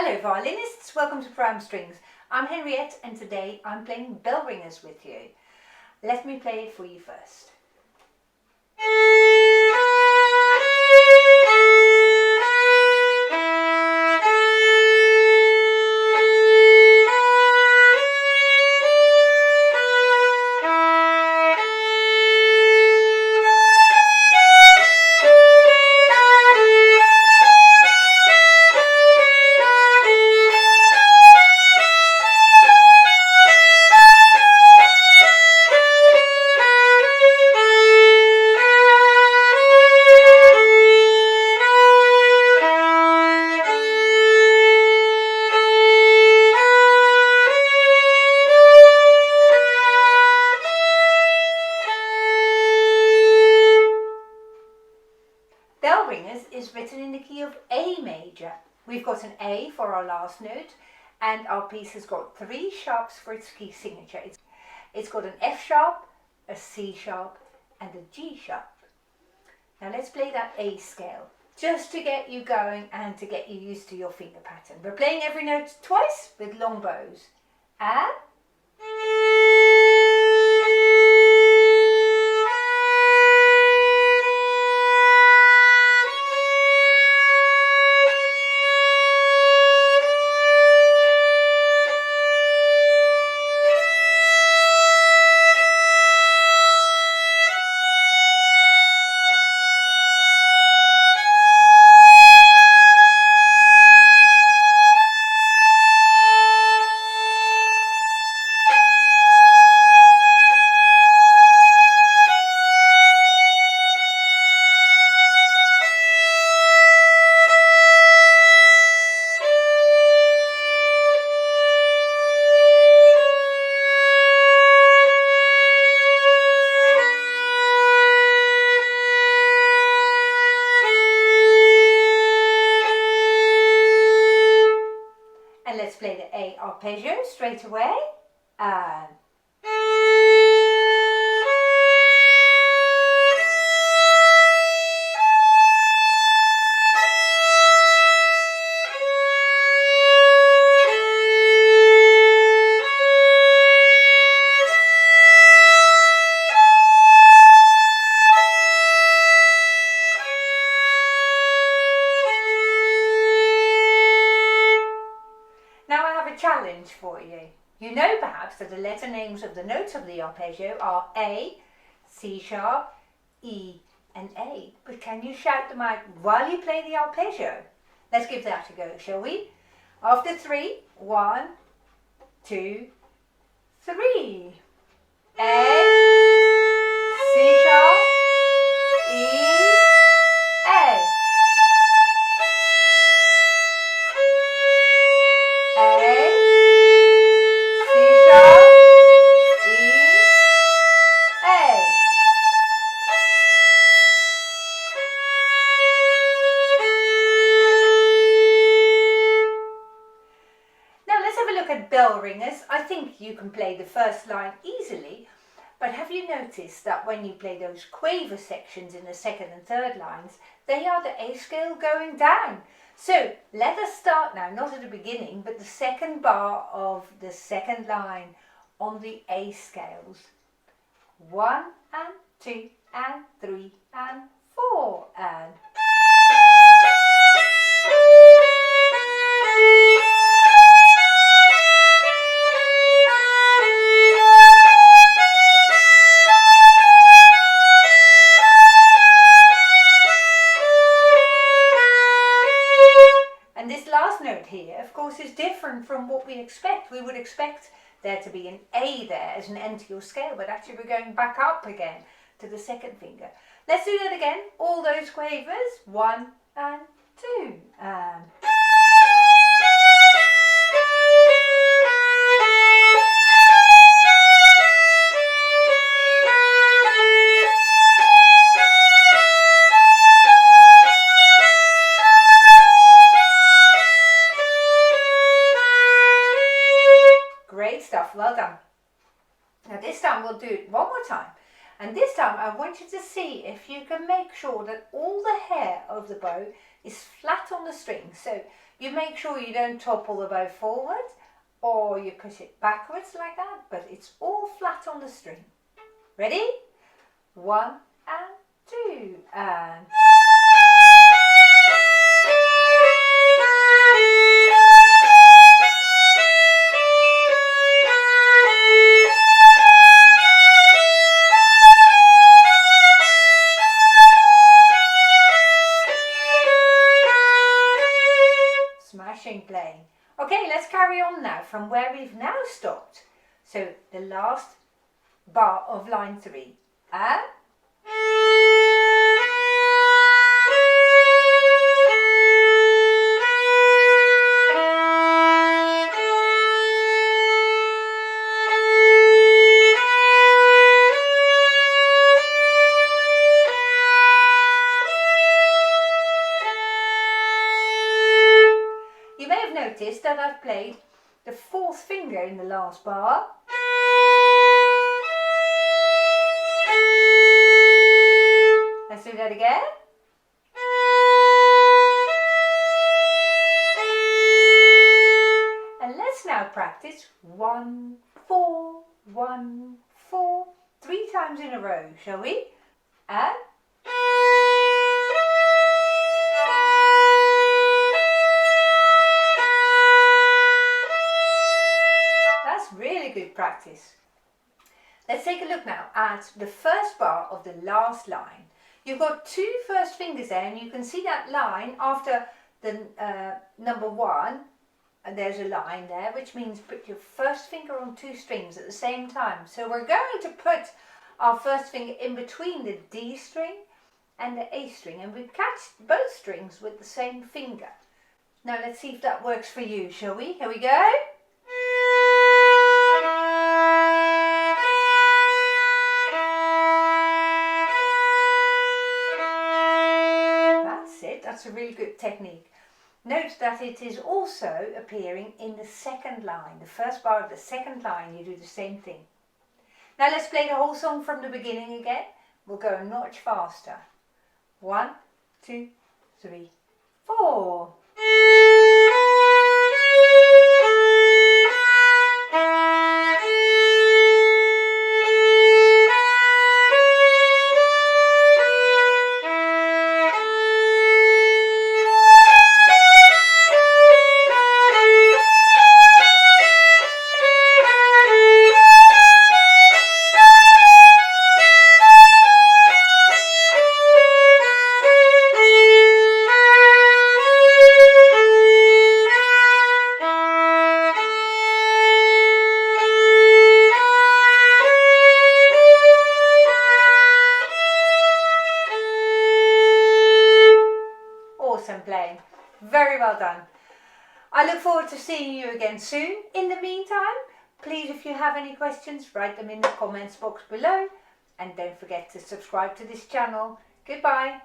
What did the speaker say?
Hello violinists, welcome to Pram Strings. I'm Henriette and today I'm playing bell ringers with you. Let me play it for you first. Bell ringers is written in the key of A major. We've got an A for our last note and our piece has got 3 sharps for its key signature. It's got an F sharp, a C sharp and a G sharp. Now let's play that A scale just to get you going and to get you used to your finger pattern. We're playing every note twice with long bows. And let's play the A arpeggio straight away. And challenge for you. You know perhaps that the letter names of the notes of the arpeggio are A, C sharp, E and A. But can you shout them out while you play the arpeggio? Let's give that a go, shall we? After 3, 1, 2, 3. A, C sharp, E, A. Bell ringers, I think you can play the first line easily, but have you noticed that when you play those quaver sections in the second and third lines, they are the A scale going down? So let us start now, not at the beginning, but the second bar of the second line on the A scales. 1 and 2 and 3 and 4 and... here, of course, is different from what we expect. We would expect there to be an A there as an end to your scale, but actually we're going back up again to the second finger. Let's do that again. All those quavers, 1 and 2 and... Well done. Now this time we'll do it one more time, and this time I want you to see if you can make sure that all the hair of the bow is flat on the string. So You make sure you don't topple the bow forward or you push it backwards like that, but it's all flat on the string. Ready? 1 and 2 and... Smashing playing. Okay, let's carry on now from where we've now stopped. So the last bar of line 3. And... notice that I've played the 4th finger in the last bar. Let's do that again. And let's now practice 1, 4, 1, 4, 3 times in a row, shall we? And... really good practice. Let's take a look now at the first bar of the last line. You've got 2 first fingers there, and you can see that line after the number 1, and there's a line there, which means put your first finger on 2 strings at the same time. So we're going to put our first finger in between the D string and the A string, and we catch both strings with the same finger. Now let's see if that works for you, shall we? Here we go. That's a really good technique. Note that it is also appearing in the second line. The first bar of the second line, you do the same thing. Now let's play the whole song from the beginning again. We'll go a notch faster. 1, 2, 3, 4. Playing. Very well done. I look forward to seeing you again soon. In the meantime, please, if you have any questions, write them in the comments box below, and don't forget to subscribe to this channel. Goodbye.